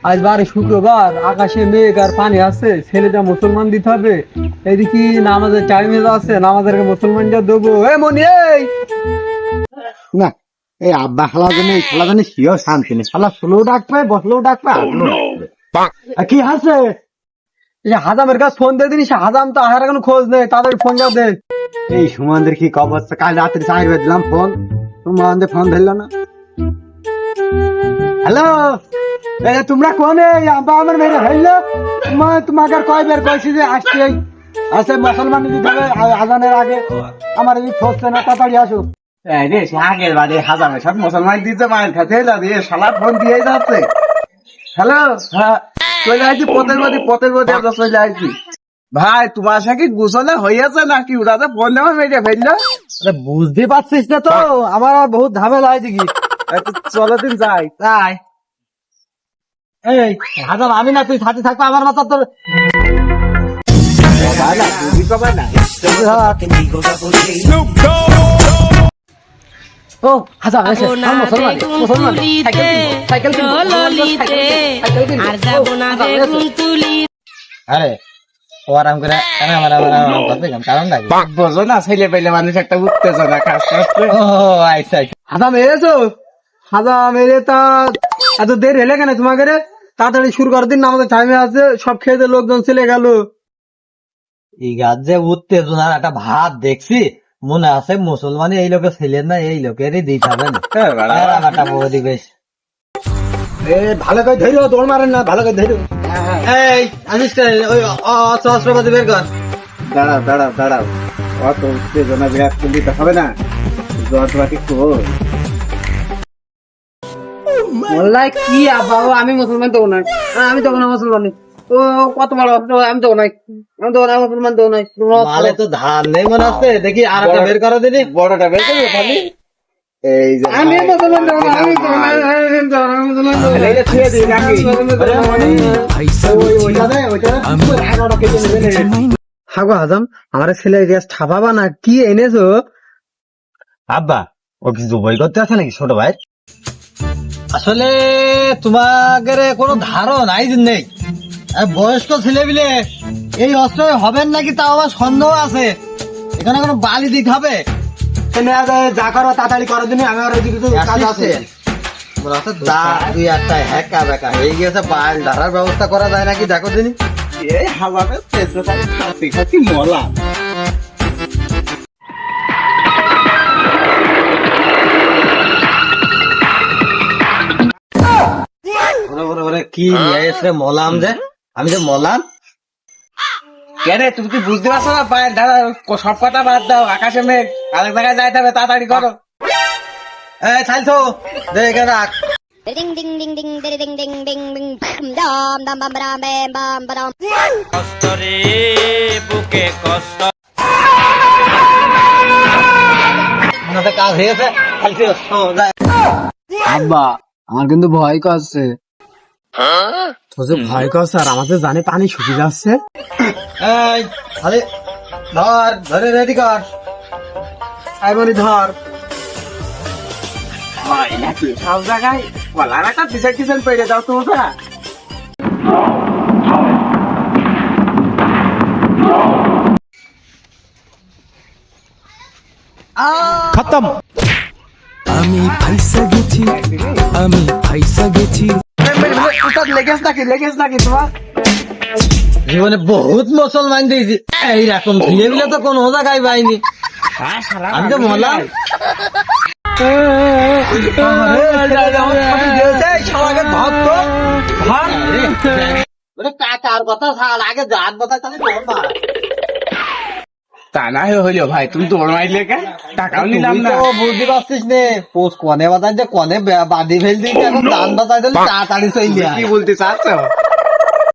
আজ বারে শুক্রবার, আকাশে মেঘ আর পানি আছে, ছেলেটা মুসলমান দিতে হবে। এদিকে নামাজের টাইম আছে, নামাজের মুসলমানটা দেবো। এ মনি এই না, এই আব্বা খালা জানি সিও শান্তি নেই, খালা শুলেও ডাকবে, বসলেও ডাকবে, আসলেও ডাকবে। আর কি আছে? এই হাজামের কাছে ফোন দিয়ে দিনি, হাজাম তো আহার কোনো খোঁজ নেই, তাদের ফোন যা দে। এই সুমনদের কি খবর? কাল রাত্রে 4 বাজে দিলাম ফোন, সুমনদের ফোন ধরলো না। হ্যালো, তোমরা কোনে? আব্বা আমার মেরে হইলো, তোমাকে আর কয়বার কইছি যে আসতে আসে মুসলমান দিতে হবে আজানের আগে। আমার এই ফোসছে না, তাড়াতাড়ি আসো। রে আগের বারে হাজামে সব মুসলমান দিতে মায়ের খাতে দিয়ে শালা ফোন দিয়ে যাচ্ছে। হ্যালো, হ্যাঁ চলে আসছি পথের মধ্যে চলে আসছি। ভাই তোমার সাথে গোসলে হইয়াছে নাকি? ওরা তো ফোন নেওয়া মেরে ফেললো। বুঝতে পারছিস না তো, আমার আর বহুত ঝামেলা হয় দেখি। চলো দিন যাই। তাই এই হাজাম, আমি না তুই সাথে থাকবো, আমার মাথা তোর ও হাজাম এসে মুসলমান মুসলমান সাইকেল আর যাব না বেগুন তুলি। আরে ওরাম করে কারণ বোঝো না, ছেলে পেলে মানুষ একটা উত্তেজনা কাজ করছে। ও আচ্ছা হাজাম এসো, হাজাম এলে তা এত দেরি হলে কেন তোমাকে রে? তাড়াতাড়ি শুরু করার দিন, আমাদের টাইমে আছে, সব খেয়ে লোকজন চলে গেল। এই গাছ যে উত্তেজনার একটা ভাব দেখছি, মনে আছে মুসলমানি এই লোকের ছেলের না, এই লোকেরই দিতে হবে না। একটা পরিবেশ। ভালো করে ধরো, দৌড় মারেন না, ভালো করে ধরো। এই আনিস ওই অস্ত্রপাতি বের কর। দাঁড়াও অত উত্তেজনা বিরাট দিতে হবে না। যন্ত্রপাতি কই? মোল্লাই কি বাবা, আমি মুসলমান দেবো না, আমি দেবো না মুসলমান। ও কত বড়, আমি দেবো না, আমি দেবো না মুসলমান, দেবো না। মালে তো ধার নেই মনে আছে, দেখি আর একটা বের করে দিদি। বড়টা বের করবে খালি। এই যে আমি মুসলমান দেবো না, আমি দেবো না, আমি দেবো না, মুসলমান দেবো না। এটা ছুঁয়ে দিই নাকি? হাগো হাজাম, আমার ছেলে রিয়াজ ঠাপাবা না, কি এনেছো? আব্বা ও কিছু বই করতে আছে নাকি ছোট ভাই? আসলে তোমাদের কোনো ধারণাই নেই, বয়স্ক ছেলে মিলে এই অস্ত্র হবেন নাকি তাও আমার সন্দেহ আছে। এখানে কোনো বালি দিতে হবে। যা করো তাড়াতাড়ি করো দিন, আমি আর ওইদিকে তো কাজ আছে। দুই একটা হ্যাকা ব্যাকা হয়ে গেছে, বাল ধারার ব্যবস্থা করা যায় নাকি দেখো দিনি। এই হাজারে পেছনে খাতি মলা। কি নিয়ে এসে মলাম যে, আমি যে মলাম। কেন তুমি কি বুঝতে পারছো না? পায়ের ধারা সব কথা বাদ দাও, আকাশে মেঘ, আরেক জায়গায় যাইতে হবে, তাড়াতাড়ি করো। ছাইছো দেখে রাখ। Ding ding ding ding ding ding ding ding ding bam dam dam bam bam bam bam bam. কাজ হয়ে গেছে। আব্বা আমার কিন্তু ভয় করছে। তোকে ভয় করছে আর আমাদের জানে পানি শুকিয়ে যাচ্ছে। এই খালি ধর, ধরে রেডি কর। আইবনি ধর। সব জায়গায় বলার একটা ডিসাইড পেয়ে দাও তোমরা। খতম। আমি ফাইসা গেছি লেগেছ নাকি তোমার? জীবনে বহুত মুসলমান দিয়েছি, এইরকম ছেলে মিলে তো কোনো জায়গায় পাইনি। আমি তো মলাম। কাকার কথা ছাড়, আগে জাত কথা তাহলে তা না হইলো ভাই, তুমি দৌড় মারলে কে? টাকাও নিলাম না। বুঝতে পারছিস নে, পোষ কনে বাজার যে কনে বাদি ফেল দিয়েছে, এখন দান বাজার তাড়াতাড়ি চলে কি বলতে চাচ্ছ?